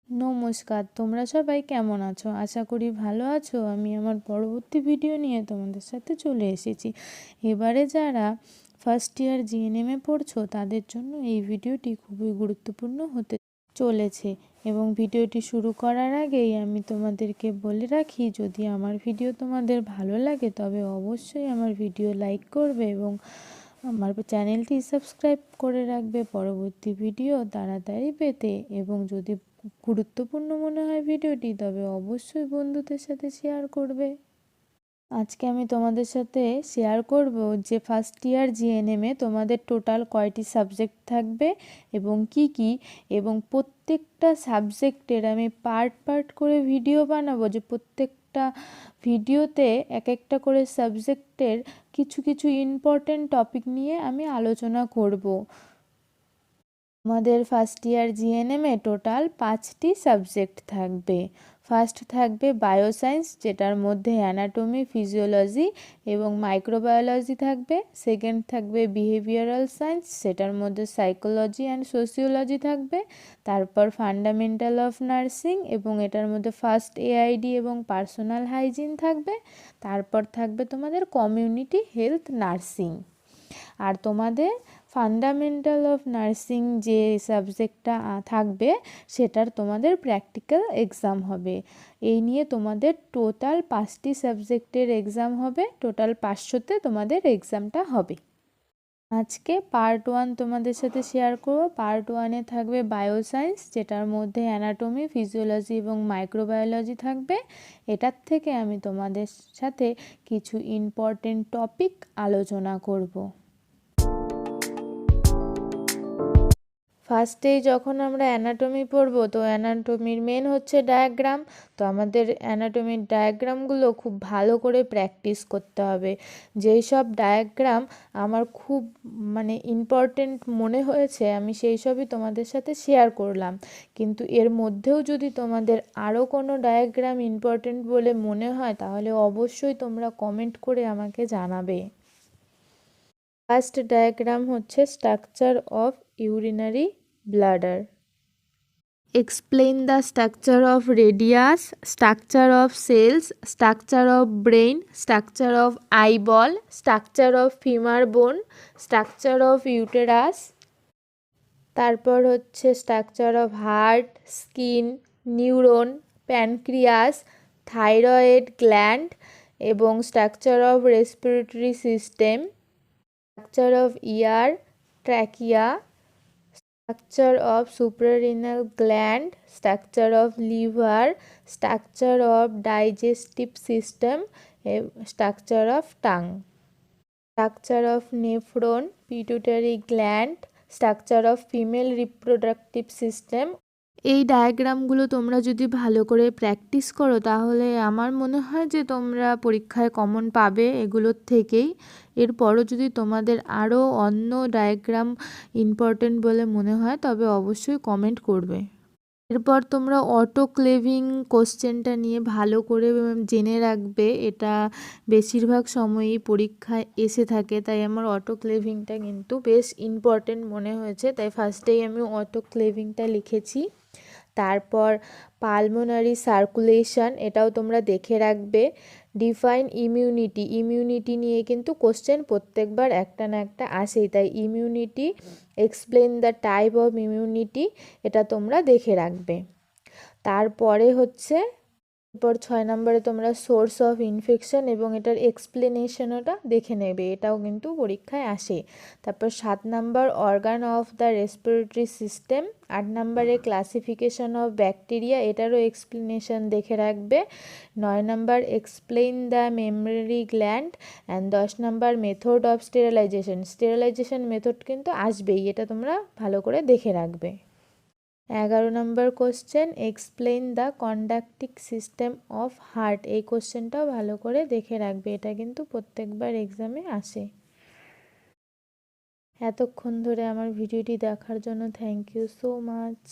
নমস্কার, তোমরা সবাই কেমন আছো? আশা করি ভালো আছো। আমি আমার পরবর্তী ভিডিও নিয়ে তোমাদের সাথে চলে এসেছি। এবারে যারা ফার্স্ট ইয়ার জিএনএমে পড়ছো তাদের জন্য এই ভিডিওটি খুবই গুরুত্বপূর্ণ হতে চলেছে। এবং ভিডিওটি শুরু করার আগেই আমি তোমাদেরকে বলে রাখি, যদি আমার ভিডিও তোমাদের ভালো লাগে তবে অবশ্যই আমার ভিডিও লাইক করবে এবং আমার চ্যানেলটি সাবস্ক্রাইব করে রাখবে পরবর্তী ভিডিও তাড়াতাড়ি পেতে। এবং যদি গুরুত্বপূর্ণ মনে হয় ভিডিওটি তবে অবশ্যই বন্ধুদের সাথে শেয়ার করবে। আজকে আমি তোমাদের সাথে শেয়ার করব যে ফার্স্ট ইয়ার জিএনএমে তোমাদের টোটাল কয়টি সাবজেক্ট থাকবে এবং কি এবং প্রত্যেকটা সাবজেক্টের আমি পার্ট করে ভিডিও বানাবো, যে প্রত্যেকটা ভিডিওতে এক একটা করে সাবজেক্টের কিছু ইম্পর্টেন্ট টপিক নিয়ে আমি আলোচনা করব। আমাদের ফার্স্ট ইয়ার জিএনএমে টোটাল 5টি সাবজেক্ট থাকবে। ফার্স্ট থাকবে বায়োসায়েন্স, যেটার মধ্যে অ্যানাটমি, ফিজিওলজি এবং মাইক্রোবায়োলজি থাকবে। সেকেন্ড থাকবে বিহেভিয়ারাল সায়েন্স, সেটার মধ্যে সাইকোলজি অ্যান্ড সোশিওলজি থাকবে। তারপর ফান্ডামেন্টাল অফ নার্সিং, এবং এটার মধ্যে ফার্স্ট এআইডি এবং পার্সোনাল হাইজিন থাকবে। তারপর থাকবে তোমাদের কমিউনিটি হেলথ নার্সিং। আর তোমাদের ফান্ডামেন্টাল অফ নার্সিং যে সাবজেক্টটা থাকবে সেটার তোমাদের প্র্যাকটিক্যাল এক্সাম হবে। এই নিয়ে তোমাদের টোটাল 5টি সাবজেক্টের এক্সাম হবে। টোটাল 500তে তোমাদের এক্সামটা হবে। আজকে পার্ট 1 তোমাদের সাথে শেয়ার করব। পার্ট 1-এ থাকবে বায়োসায়েন্স, যেটার মধ্যে অ্যানাটমি, ফিজিওলজি এবং মাইক্রোবায়োলজি থাকবে। এটার থেকে আমি তোমাদের সাথে কিছু ইম্পর্টেন্ট টপিক আলোচনা করব। ফার্স্টেই যখন আমরা অ্যানাটমি পড়বো, তো অ্যানাটমির মেন হচ্ছে ডায়াগ্রাম। তো আমাদের অ্যানাটমির ডায়াগ্রামগুলো খুব ভালো করে প্র্যাকটিস করতে হবে। যেই সব ডায়াগ্রাম আমার খুব ইম্পর্টেন্ট মনে হয়েছে আমি সেই সবই তোমাদের সাথে শেয়ার করলাম। কিন্তু এর মধ্যেও যদি তোমাদের আরও কোনো ডায়াগ্রাম ইম্পর্টেন্ট বলে মনে হয় তাহলে অবশ্যই তোমরা কমেন্ট করে আমাকে জানাবে। ফার্স্ট ডায়াগ্রাম হচ্ছে structure of urinary bladder. Explain the structure of radius, structure of cells, structure of brain, structure of eyeball, structure of femur bone, structure of uterus। তারপর হচ্ছে structure of heart, skin, neuron, pancreas, thyroid gland এবং structure of respiratory system, structure of ear, trachea, structure of suprarenal gland, structure of liver, structure of digestive system, structure of tongue, structure of nephron, pituitary gland, structure of female reproductive system। এই ডায়াগ্রামগুলো তোমরা যদি ভালো করে practice করো তাহলে আমার মনে হয় যে তোমরা পরীক্ষায় কমন পাবে এগুলোর থেকেই। এরপরও যদি তোমাদের আরও অন্য ডায়াগ্রাম ইম্পর্টেন্ট বলে মনে হয় তবে অবশ্যই কমেন্ট করবে। এরপর তোমরা অটোক্লেভিং কোশ্চেনটা নিয়ে ভালো করে জেনে রাখবে। এটা বেশিরভাগ সময়ই পরীক্ষায় এসে থাকে, তাই আমার অটোক্লেভিংটা কিন্তু বেশ ইম্পর্টেন্ট মনে হয়েছে, তাই ফার্স্টেই আমি অটোক্লেভিংটা লিখেছি। তারপর পালমোনারি সার্কুলেশন, এটাও তোমরা দেখে রাখবে। ডিফাইন ইমিউনিটি নিয়ে কিন্তু কোশ্চেন প্রত্যেকবার একটা না একটা আসেই, তাই immunity, explain the type of immunity, এটা তোমরা দেখে রাখবে। তারপরে হচ্ছে এরপর 6 নম্বরে তোমরা সোর্স অফ ইনফেকশন এবং এটার এক্সপ্লেনেশনটা দেখে নেবে, এটাও কিন্তু পরীক্ষায় আসে। তারপর 7 নম্বর organ of the respiratory system, 8 নম্বরে ক্লাসিফিকেশন অফ ব্যাকটেরিয়া, এটারও এক্সপ্লেনেশন দেখে রাখবে। 9 নম্বর explain the mammary gland and 10 নম্বর মেথড অফ স্টেরিলাইজেশন মেথড কিন্তু আসবেই, এটা তোমরা ভালো করে দেখে রাখবে। 11 নম্বর question explain the conducting system of heart, এই কোশ্চেনটাও ভালো করে দেখে রাখবে, এটা কিন্তু প্রত্যেকবার এক্সামে আসে। এতক্ষণ ধরে আমার ভিডিওটি দেখার জন্য থ্যাংক ইউ সো মাচ।